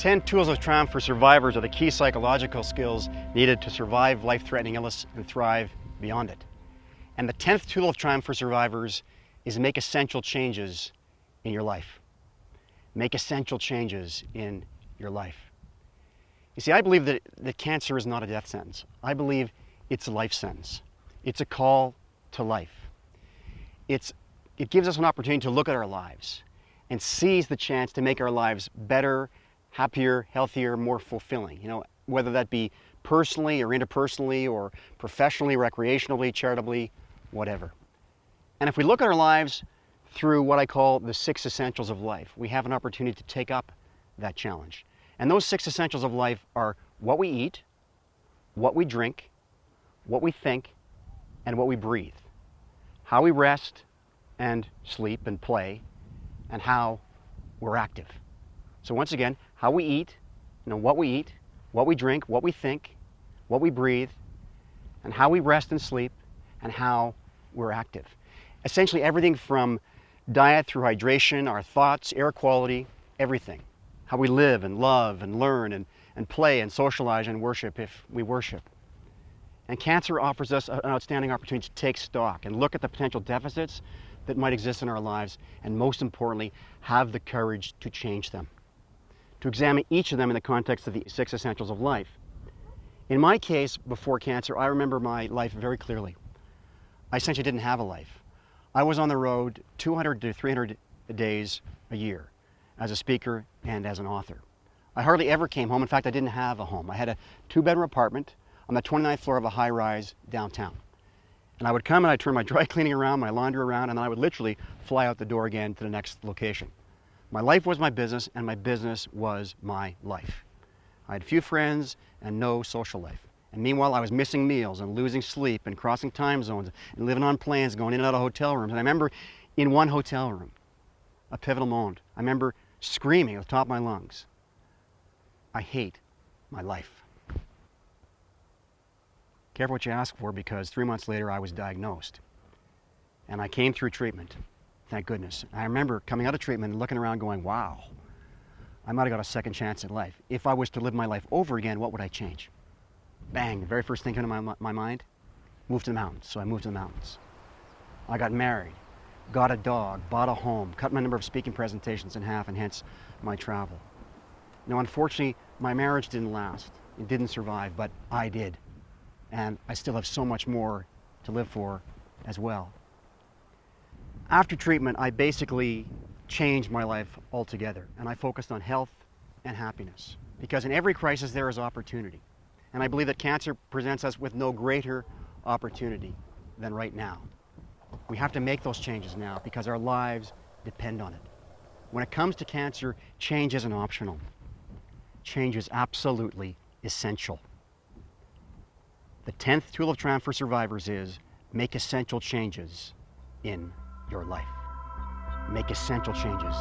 10 tools of triumph for survivors are the key psychological skills needed to survive life-threatening illness and thrive beyond it. And the 10th tool of triumph for survivors is make essential changes in your life. Make essential changes in your life. You see, I believe that cancer is not a death sentence. I believe it's a life sentence. It's a call to life. It gives us an opportunity to look at our lives and seize the chance to make our lives better, happier, healthier, more fulfilling. You know, whether that be personally or interpersonally or professionally, recreationally, charitably, whatever. And if we look at our lives through what I call the 6 essentials of life, we have an opportunity to take up that challenge. And those 6 essentials of life are what we eat, what we drink, what we think, and what we breathe. How we rest and sleep and play, and how we're active. So once again, how we eat, what we eat, what we drink, what we think, what we breathe, and how we rest and sleep, and how we're active. Essentially everything from diet through hydration, our thoughts, air quality, everything. How we live and love and learn and play and socialize and worship if we worship. And cancer offers us an outstanding opportunity to take stock and look at the potential deficits that might exist in our lives, and most importantly, have the courage to change them. To examine each of them in the context of the 6 essentials of life. In my case, before cancer, I remember my life very clearly. I essentially didn't have a life. I was on the road 200 to 300 days a year as a speaker and as an author. I hardly ever came home. In fact, I didn't have a home. I had a 2-bedroom apartment on the 29th floor of a high-rise downtown. And I would come and I'd turn my dry cleaning around, my laundry around, and then I would literally fly out the door again to the next location. My life was my business, and my business was my life. I had few friends and no social life. And meanwhile, I was missing meals and losing sleep and crossing time zones and living on planes, going in and out of hotel rooms. And I remember in one hotel room, a pivotal moment, I remember screaming at the top of my lungs, I hate my life. Careful what you ask for, because 3 months later I was diagnosed. And I came through treatment, thank goodness. I remember coming out of treatment and looking around going, wow, I might have got a second chance at life. If I was to live my life over again, what would I change? Bang, the very first thing came to my mind, move to the mountains. So I moved to the mountains. I got married, got a dog, bought a home, cut my number of speaking presentations in half, and hence my travel. Now, unfortunately, my marriage didn't last. It didn't survive, but I did. And I still have so much more to live for as well. After treatment, I basically changed my life altogether, and I focused on health and happiness. Because in every crisis there is opportunity. And I believe that cancer presents us with no greater opportunity than right now. We have to make those changes now because our lives depend on it. When it comes to cancer, change isn't optional. Change is absolutely essential. The 10th tool of triumph for survivors is make essential changes in your life. Make essential changes